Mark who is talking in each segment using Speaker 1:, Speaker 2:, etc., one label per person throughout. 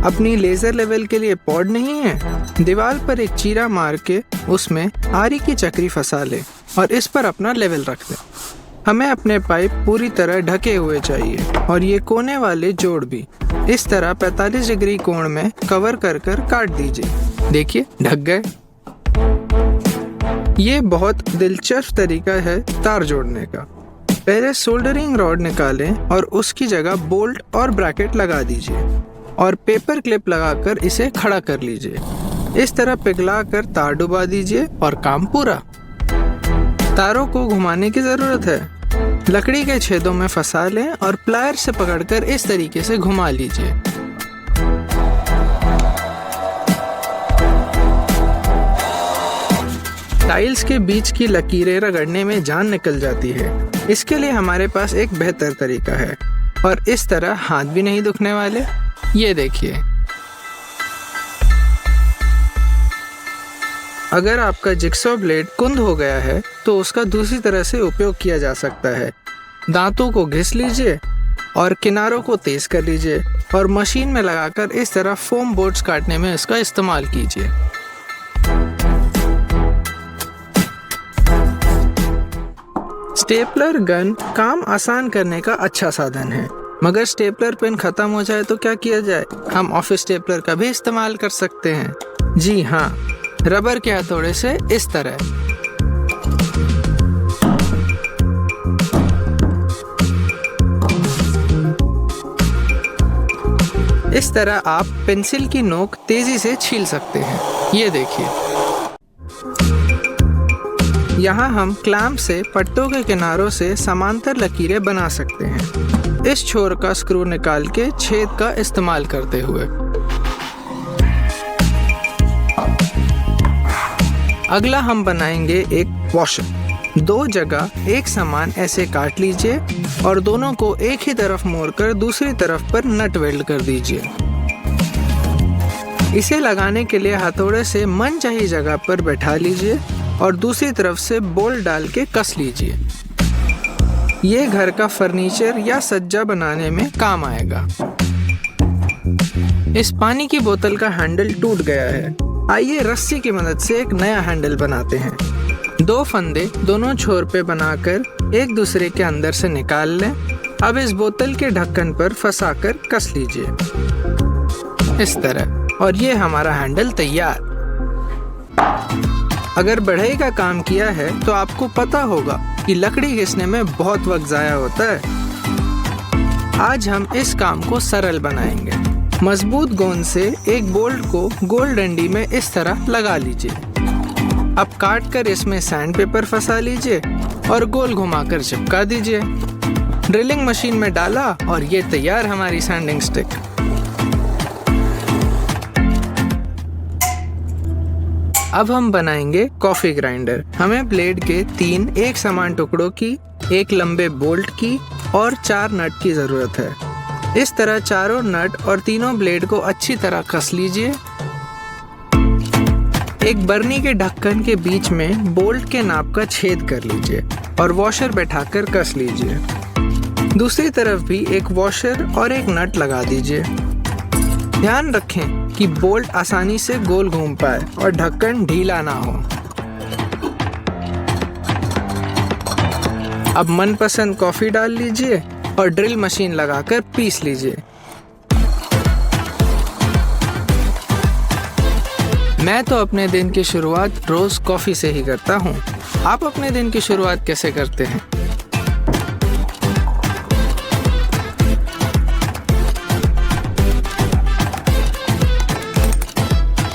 Speaker 1: अपनी laser level के लिए पॉड नहीं है? दीवार पर एक चीरा मार के उसमें आरी की चक्री फंसा ले और इस पर अपना लेवल रख दे। हमें अपने पाइप पूरी तरह ढके हुए चाहिए और ये कोने वाले जोड़ भी इस तरह 45 डिग्री कोण में कवर कर कर काट दीजिए। देखिए ढक गए। ये बहुत दिलचस्प तरीका है तार जोड़ने का। पहले सोल्डरिंग रॉड निकालें और उसकी जगह बोल्ट और ब्रैकेट लगा दीजिए और पेपर क्लिप लगाकर इसे खड़ा कर लीजिए। इस तरह पिघला कर तार डुबा दीजिए और काम पूरा। तारों को घुमाने की जरूरत है। लकड़ी के छेदों में फंसा लें और प्लायर से पकड़कर इस तरीके से घुमा लीजिए। टाइल्स के बीच की लकीरें रगड़ने में जान निकल जाती है। इसके लिए हमारे पास एक बेहतर तरीका है और इस तरह हाथ भी नहीं दुखने वाले। ये देखिए। अगर आपका जिक्सॉ ब्लेड कुंद हो गया है तो उसका दूसरी तरह से उपयोग किया जा सकता है। दांतों को घिस लीजिए और किनारों को तेज कर लीजिए और मशीन में लगाकर इस तरह फोम बोर्ड्स काटने में इसका इस्तेमाल कीजिए। स्टेपलर गन काम आसान करने का अच्छा साधन है, मगर स्टेपलर पेन खत्म हो जाए तो क्या किया जाए? हम ऑफिस स्टेपलर का भी इस्तेमाल कर सकते हैं। जी हाँ, रबर के हथौड़े से इस तरह। इस तरह आप पेंसिल की नोक तेजी से छील सकते हैं। ये देखिए। यहाँ हम क्लैंप से पट्टों के किनारों से समांतर लकीरें बना सकते हैं, इस छोर का स्क्रू निकाल के छेद का इस्तेमाल करते हुए। अगला हम बनाएंगे एक वॉशर। 2 जगह एक समान ऐसे काट लीजिए और दोनों को एक ही तरफ मोड़कर दूसरी तरफ पर नट वेल्ड कर दीजिए। इसे लगाने के लिए हथौड़े से मनचाही जगह पर बैठा लीजिए और दूसरी तरफ से बोल्ट डाल के कस लीजिए। ये घर का फर्नीचर या सज्जा बनाने में काम आएगा। इस पानी की बोतल का हैंडल टूट गया है। आइए रस्सी की मदद से एक नया हैंडल बनाते हैं। 2 फंदे दोनों छोर पे बनाकर एक दूसरे के अंदर से निकाल लें। अब इस बोतल के ढक्कन पर फंसाकर कस लीजिए इस तरह, और ये हमारा हैंडल तैयार। अगर बढ़ई का काम किया है तो आपको पता होगा कि लकड़ी घिसने में बहुत वक्त जाया होता है। आज हम इस काम को सरल बनाएंगे। मजबूत गोंद से एक बोल्ट को गोल डंडी में इस तरह लगा लीजिए। अब काट कर इसमें सैंड पेपर फंसा लीजिए और गोल घुमाकर चिपका दीजिए। ड्रिलिंग मशीन में डाला और ये तैयार हमारी सैंडिंग स्टिक। अब हम बनाएंगे कॉफी ग्राइंडर। हमें ब्लेड के 3 एक समान टुकड़ों की, एक लंबे बोल्ट की और 4 नट की जरूरत है। इस तरह चारों नट और तीनों ब्लेड को अच्छी तरह कस लीजिए। एक बरनी के ढक्कन के बीच में बोल्ट के नाप का छेद कर लीजिए और वॉशर बैठाकर कस लीजिए। दूसरी तरफ भी एक वॉशर और एक नट लगा दीजिए। ध्यान रखें कि बोल्ट आसानी से गोल घूम पाए और ढक्कन ढीला ना हो। अब मनपसंद कॉफी डाल लीजिए और ड्रिल मशीन लगाकर पीस लीजिए। मैं तो अपने दिन की शुरुआत रोज कॉफी से ही करता हूँ। आप अपने दिन की शुरुआत कैसे करते हैं?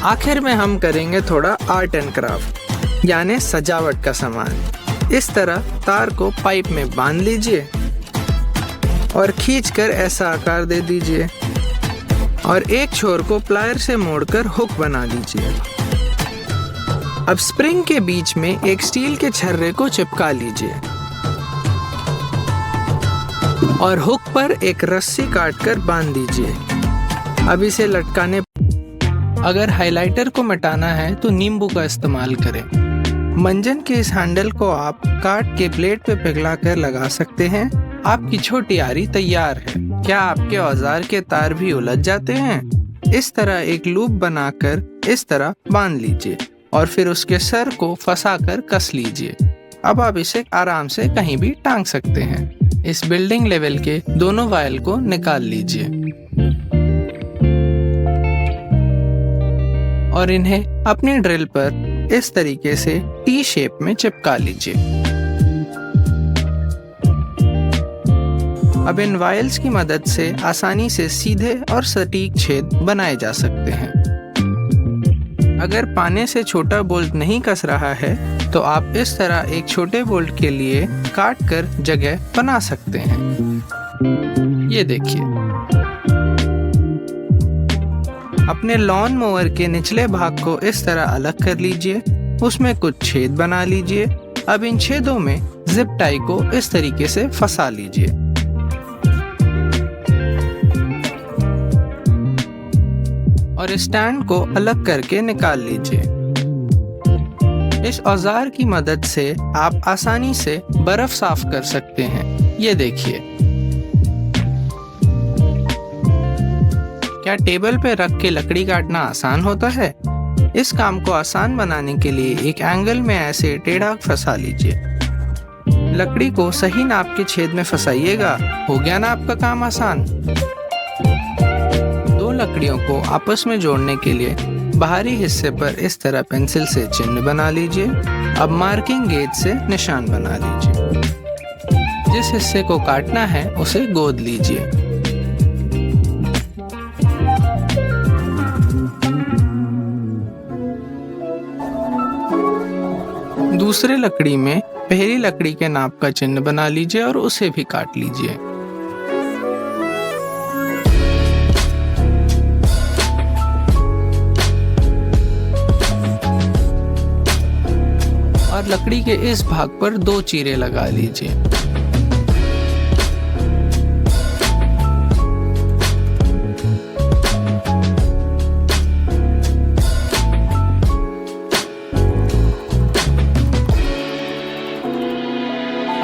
Speaker 1: आखिर में हम करेंगे थोड़ा आर्ट एंड क्राफ्ट, यानी सजावट का सामान। इस तरह तार को पाइप में बांध लीजिए और खींचकर ऐसा आकार दे दीजिए और एक छोर को प्लायर से मोड़कर हुक बना लीजिए। अब स्प्रिंग के बीच में एक स्टील के छर्रे को चिपका लीजिए और हुक पर एक रस्सी काटकर बांध दीजिए। अब इसे लटकाने, अगर हाइलाइटर को मिटाना है तो नींबू का इस्तेमाल करें। मंजन के इस हैंडल को आप काट के ब्लेड पे पिघला कर लगा सकते हैं। आपकी छोटी आरी तैयार है। क्या आपके औजार के तार भी उलझ जाते हैं? इस तरह एक लूप बनाकर इस तरह बांध लीजिए और फिर उसके सर को फंसाकर कस लीजिए। अब आप इसे आराम से कहीं भी टांग सकते हैं। इस बिल्डिंग लेवल के दोनों वायल को निकाल लीजिए और इन्हें अपनी ड्रिल पर इस तरीके से टी शेप में चिपका लीजिए। अब इन वायल्स की मदद से आसानी से सीधे और सटीक छेद बनाए जा सकते हैं। अगर पाने से छोटा बोल्ट नहीं कस रहा है तो आप इस तरह एक छोटे बोल्ट के लिए काट कर जगह बना सकते हैं। ये देखिए। अपने लॉन मोवर के निचले भाग को इस तरह अलग कर लीजिए, उसमें कुछ छेद बना लीजिए। अब इन छेदों में जिप टाई को इस तरीके से फंसा लीजिए। और स्टैंड को अलग करके निकाल लीजिए। इस औजार की मदद से आप आसानी से बर्फ साफ कर सकते हैं। ये देखिए। क्या टेबल पे रख के लकड़ी काटना आसान होता है? इस काम को आसान बनाने के लिए एक एंगल में ऐसे टेढ़ा फंसा लीजिए। लकड़ी को सही नाप के छेद में फंसाइएगा। हो गया ना आपका काम आसान। दो लकड़ियों को आपस में जोड़ने के लिए बाहरी हिस्से पर इस तरह पेंसिल से चिन्ह बना लीजिए। अब मार्किंग गेज से निशान बना लीजिए। जिस हिस्से को काटना है उसे गोद लीजिए। दूसरे लकड़ी में पहली लकड़ी के नाप का चिन्ह बना लीजिए और उसे भी काट लीजिए। और लकड़ी के इस भाग पर 2 चीरे लगा लीजिए।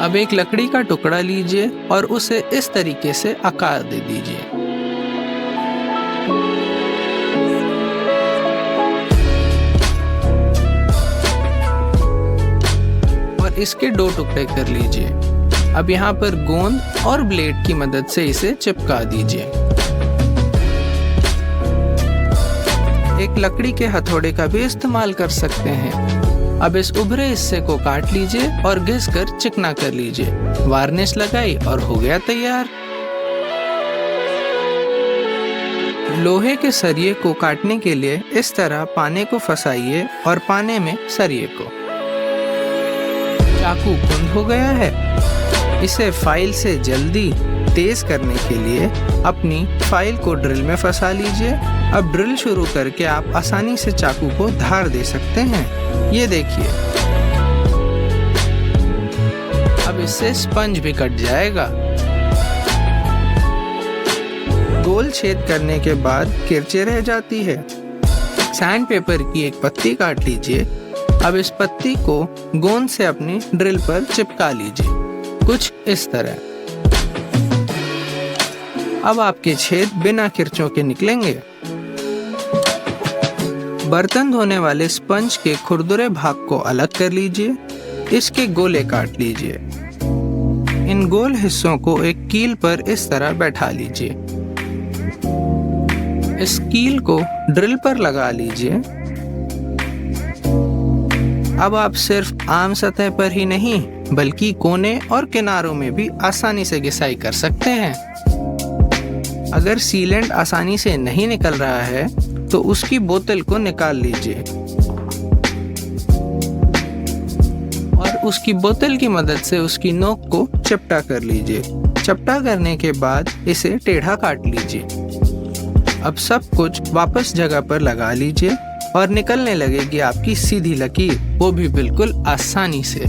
Speaker 1: अब एक लकड़ी का टुकड़ा लीजिए और उसे इस तरीके से आकार दे दीजिए। और इसके 2 टुकड़े कर लीजिए। अब यहाँ पर गोंद और ब्लेड की मदद से इसे चिपका दीजिए। एक लकड़ी के हथौड़े का भी इस्तेमाल कर सकते हैं। अब इस उभरे हिस्से को काट लीजिए और घिसकर चिकना कर लीजिए। वार्निश लगाई और हो गया तैयार। लोहे के सरिये को काटने के लिए इस तरह पाने को फंसाइए और पाने में सरिये को। चाकू कुंद हो गया है। इसे फाइल से जल्दी तेज करने के लिए अपनी फाइल को ड्रिल में फंसा लीजिए। अब ड्रिल शुरू करके आप आसानी से चाकू को धार दे सकते हैं। ये देखिए। अब इससे स्पंज भी कट जाएगा। गोल छेद करने के बाद किरचे रह जाती है। सैंड पेपर की एक पत्ती काट लीजिए। अब इस पत्ती को गोंद से अपनी ड्रिल पर चिपका लीजिए, कुछ इस तरह। अब आपके छेद बिना किरचों के निकलेंगे। बर्तन धोने वाले स्पंज के खुरदुरे भाग को अलग कर लीजिए। इसके गोले काट लीजिए। इन गोल हिस्सों को एक कील पर इस तरह बैठा लीजिए। इस कील को ड्रिल पर लगा लीजिए। अब आप सिर्फ आम सतह पर ही नहीं बल्कि कोने और किनारों में भी आसानी से घिसाई कर सकते हैं। अगर सीलेंट आसानी से नहीं निकल रहा है तो उसकी बोतल को निकाल लीजिए और उसकी बोतल की मदद से उसकी नोक को चपटा कर लीजिए। चपटा करने के बाद इसे टेढ़ा काट लीजिए। अब सब कुछ वापस जगह पर लगा लीजिए और निकलने लगेगी आपकी सीधी लकीर, वो भी बिल्कुल आसानी से।